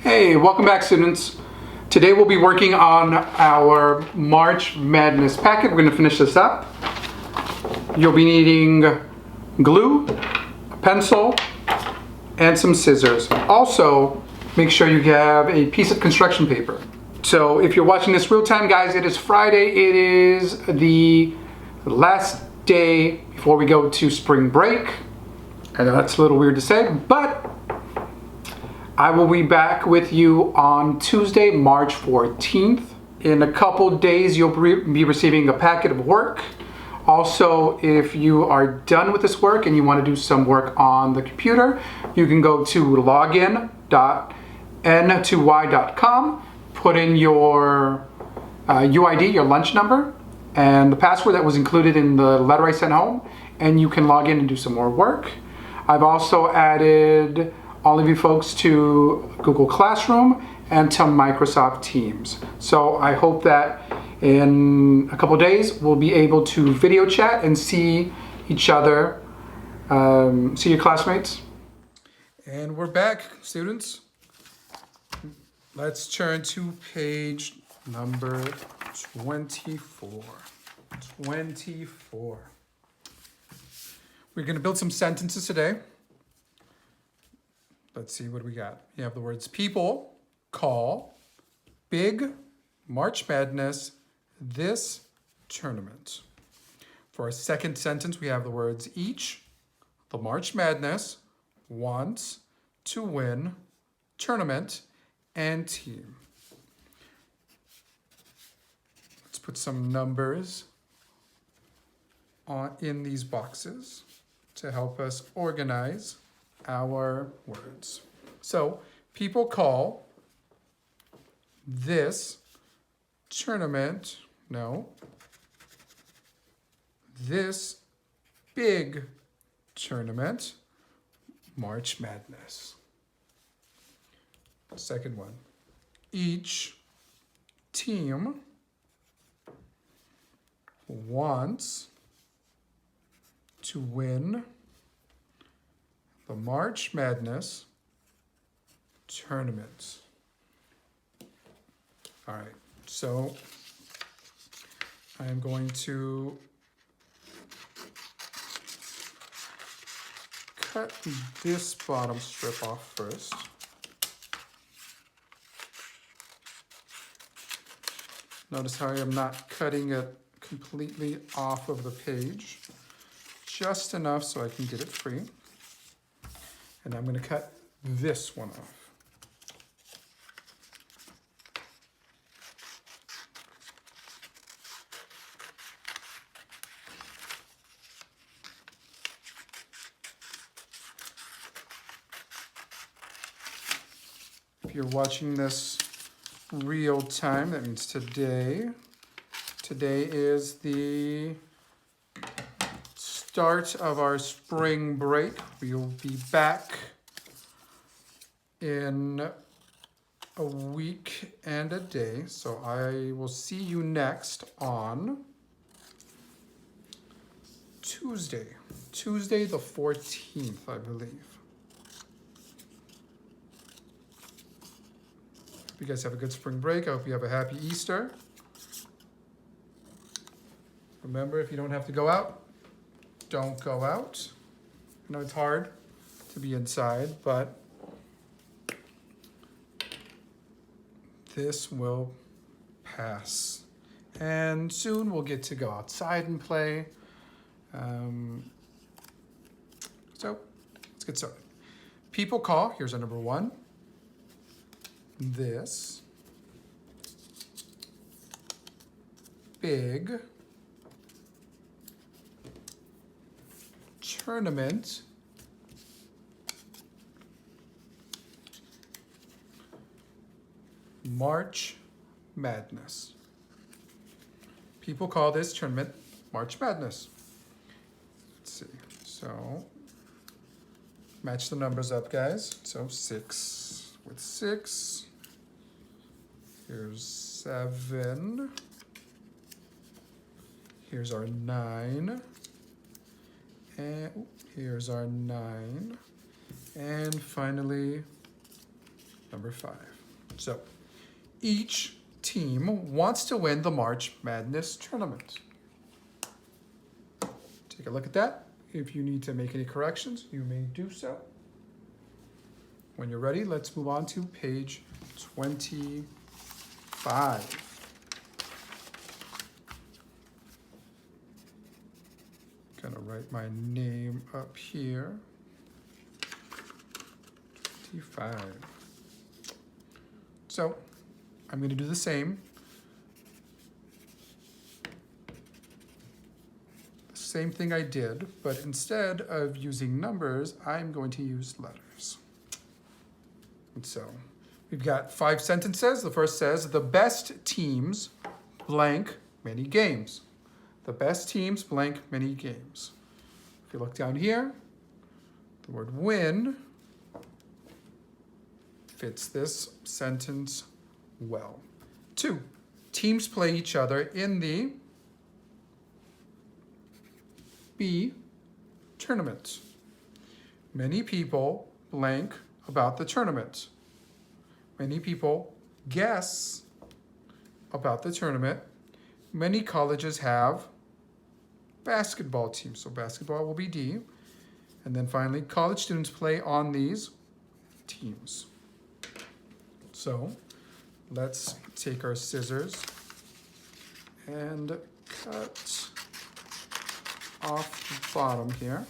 Hey, welcome back, students. Today we'll be working on our March Madness packet. We're going to finish this up. You'll be needing glue, a pencil, and some scissors. Also, make sure you have a piece of construction paper. So if you're watching this real time, guys, it is Friday. It is the last day before we go to spring break. I know that's a little weird to say, but I will be back with you on Tuesday, March 14th. In a couple days, you'll be receiving a packet of work. Also, if you are done with this work and you want to do some work on the computer, you can go to login.n2y.com, put in your UID, your lunch number, and the password that was included in the letter I sent home, and you can log in and do some more work. I've also added all of you folks to Google Classroom and to Microsoft Teams. So I hope that in a couple days we'll be able to video chat and see each other, see your classmates. And we're back, students. Let's turn to page number 24. 24. We're going to build some sentences today. Let's see what we got. You have the words people, call, big, March Madness, this tournament. For our second sentence, we have the words each, the March Madness, wants, to win, tournament, and team. Let's put some numbers in these boxes to help us organize our words. So, people call this tournament, this big tournament, March Madness. Second one, each team wants to win the March Madness tournament. All right, so I am going to cut this bottom strip off first. Notice how I am not cutting it completely off of the page, just enough so I can get it free. And I'm going to cut this one off. If you're watching this real time, that means today. Today is the start of our spring break. We will be back in a week and a day. So I will see you next on Tuesday the 14th, I believe. Hope you guys have a good spring break. I hope you have a happy Easter. Remember, if you don't have to go out, don't go out. I know it's hard to be inside, but this will pass. And soon we'll get to go outside and play. So let's get started. People call, here's our number one. This big tournament March Madness. People call this tournament March Madness. Let's see. So match the numbers up, guys. So 6 with 6. Here's 7. Here's our 9. And here's our 9. And finally, number 5. So each team wants to win the March Madness tournament. Take a look at that. If you need to make any corrections, you may do so. When you're ready, let's move on to page 25. Gonna write my name up here. 25. So I'm going to do the same. The same thing I did, but instead of using numbers, I'm going to use letters. And so we've got 5 sentences. The first says, the best teams blank many games. The best teams blank many games. If you look down here, the word win fits this sentence well. 2, teams play each other in the B tournament. Many people blank about the tournament. Many people guess about the tournament. Many colleges have basketball teams. So basketball will be D. And then finally, college students play on these teams. So let's take our scissors and cut off the bottom here.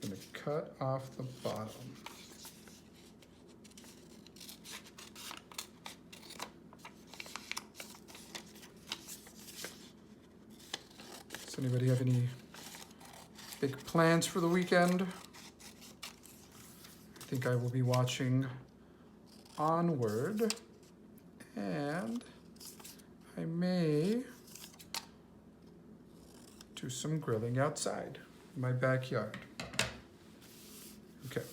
I'm going to cut off the bottom. Does anybody have any big plans for the weekend? I think I will be watching Onward, and I may do some grilling outside in my backyard. Okay,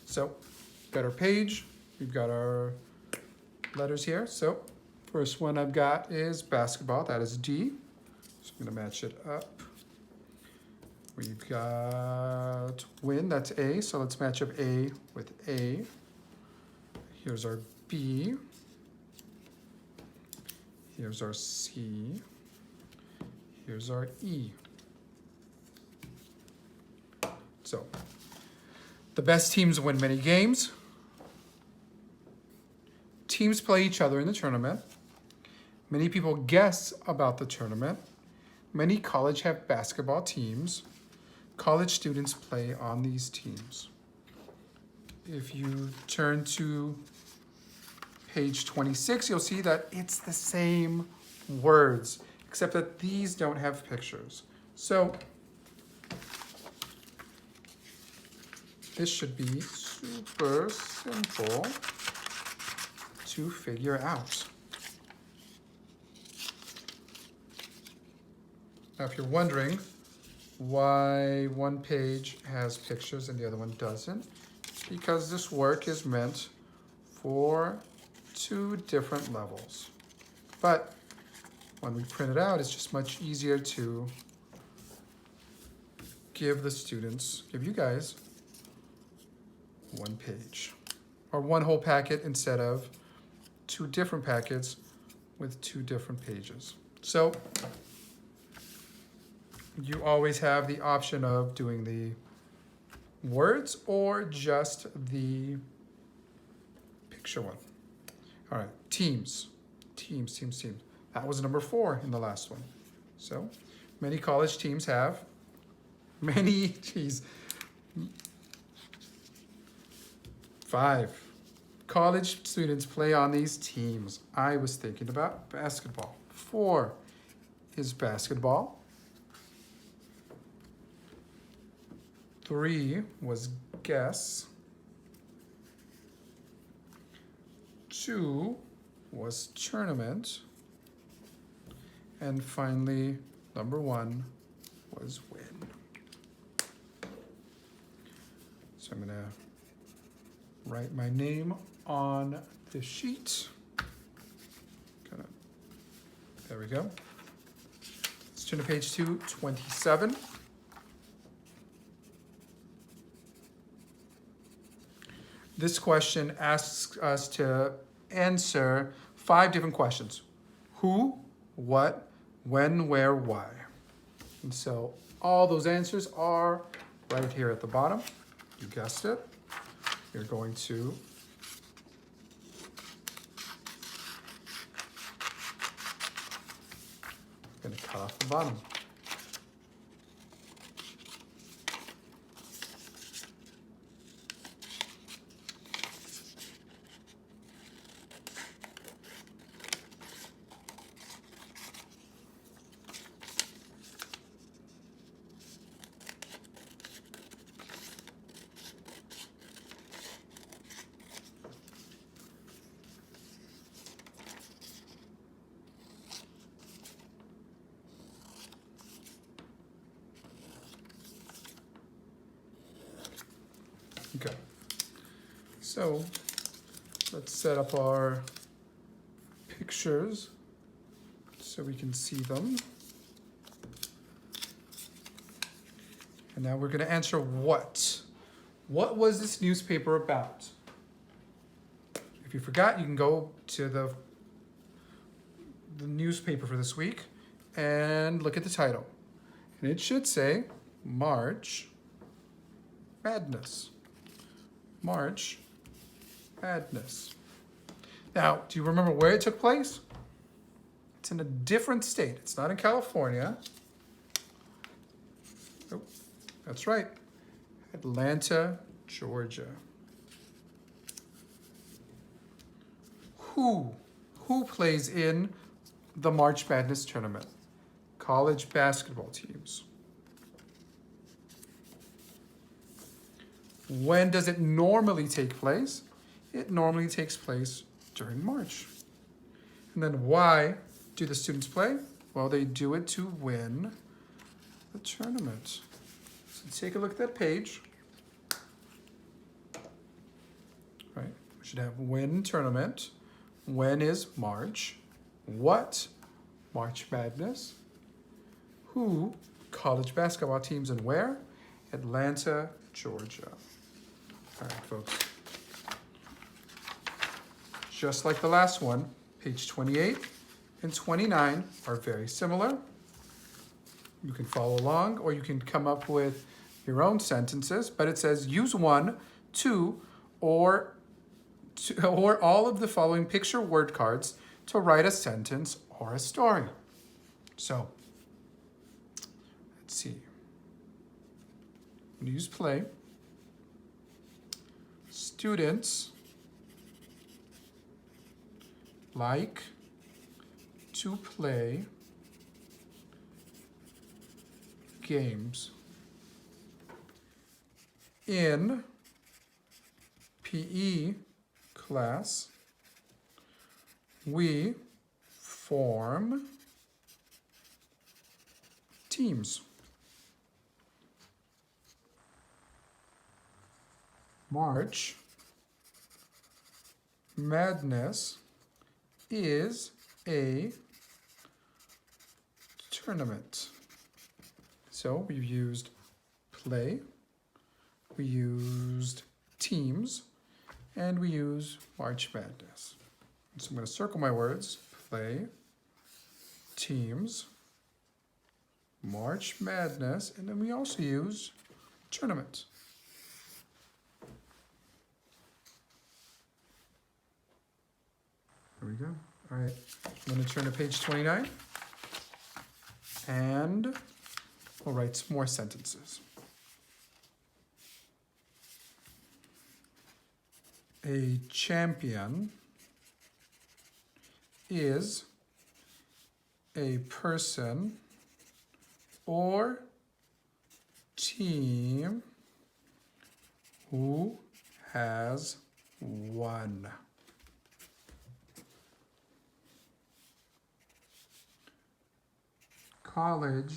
so we've got our page, we've got our letters here. So first one I've got is basketball, that is D. So I'm gonna match it up. We've got win, that's A, so let's match up A with A. Here's our B. Here's our C. Here's our E. So, the best teams win many games. Teams play each other in the tournament. Many people guess about the tournament. Many colleges have basketball teams. College students play on these teams. If you turn to page 26, you'll see that it's the same words, except that these don't have pictures. So this should be super simple to figure out. Now, if you're wondering why one page has pictures and the other one doesn't, it's because this work is meant for 2 different levels. But when we print it out, it's just much easier to give the students, give you guys, 1 page or 1 whole packet instead of 2 different packets with 2 different pages. So you always have the option of doing the words or just the picture one. All right, teams. That was number 4 in the last one. So many college teams have many, 5 college students play on these teams. I was thinking about basketball. 4 is basketball. 3 was guess. 2 was tournament. And finally, number 1 was win. So I'm gonna write my name on the sheet. There we go. Let's Turn to page 227. This question asks us to answer 5 different questions. Who, what, when, where, why. And so all those answers are right here at the bottom. You guessed it. You're going to cut off the bottom. Okay, so let's set up our pictures so we can see them. And now we're going to answer what. What was this newspaper about? If you forgot, you can go to the newspaper for this week and look at the title. And it should say March Madness. March Madness. Now, do you remember where it took place? It's in a different state. It's not in California. Oh, that's right. Atlanta, Georgia. Who plays in the March Madness tournament? College basketball teams. When does it normally take place? It normally takes place during March. And then why do the students play? Well, they do it to win the tournament. So take a look at that page. Right, we should have win tournament. When is March? What? March Madness. Who? College basketball teams, and where? Atlanta, Georgia. All right, folks. Just like the last one, page 28 and 29 are very similar. You can follow along, or you can come up with your own sentences, but it says use 1, 2, or all of the following picture word cards to write a sentence or a story. So, let's see. Use play. Students like to play games. In PE class, we form teams. March Madness is a tournament. So we've used play, we used teams, and we use March Madness. So I'm going to circle my words: play, teams, March Madness, and then we also use tournament. There we go. All right, I'm going to turn to page 29, and we'll write some more sentences. A champion is a person or team who has won. College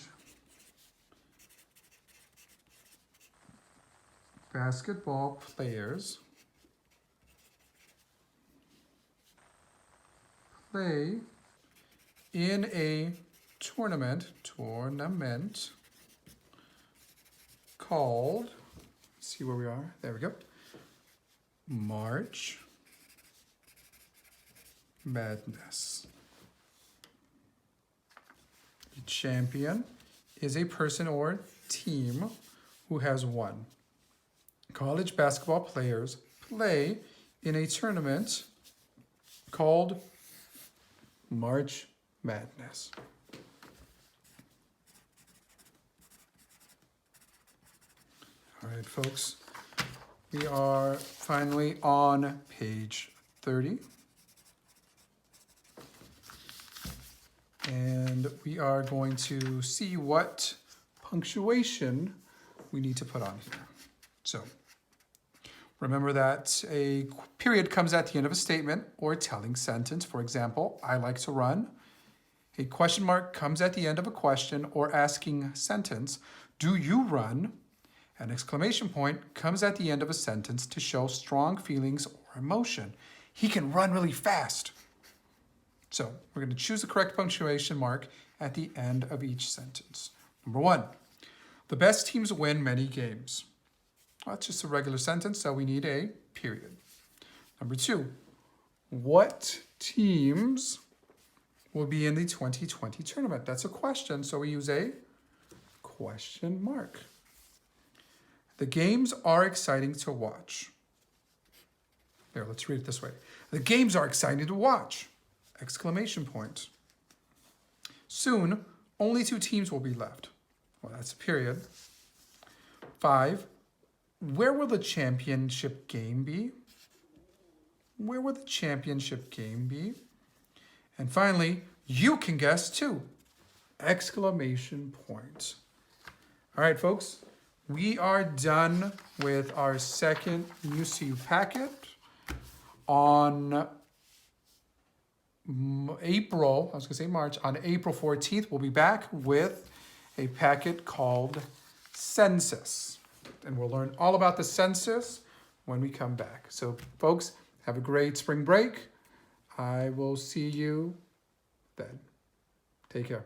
basketball players play in a tournament called, let's see where we are, there we go, March Madness. The champion is a person or team who has won. College basketball players play in a tournament called March Madness. All right, folks, we are finally on page 30. And we are going to see what punctuation we need to put on here. So remember that a period comes at the end of a statement or telling sentence. For example, I like to run. A question mark comes at the end of a question or asking sentence. Do you run? An exclamation point comes at the end of a sentence to show strong feelings or emotion. He can run really fast. So we're going to choose the correct punctuation mark at the end of each sentence. Number 1, the best teams win many games. Well, that's just a regular sentence, so we need a period. Number 2, what teams will be in the 2020 tournament? That's a question, so we use a question mark. The games are exciting to watch. There, let's read it this way. The games are exciting to watch! Exclamation point. Soon, only 2 teams will be left. Well, that's a period. 5, where will the championship game be? Where will the championship game be? And finally, you can guess too! Exclamation point. All right, folks, we are done with our second UCU packet on April 14th, we'll be back with a packet called Census. And we'll learn all about the census when we come back. So, folks, have a great spring break. I will see you then. Take care.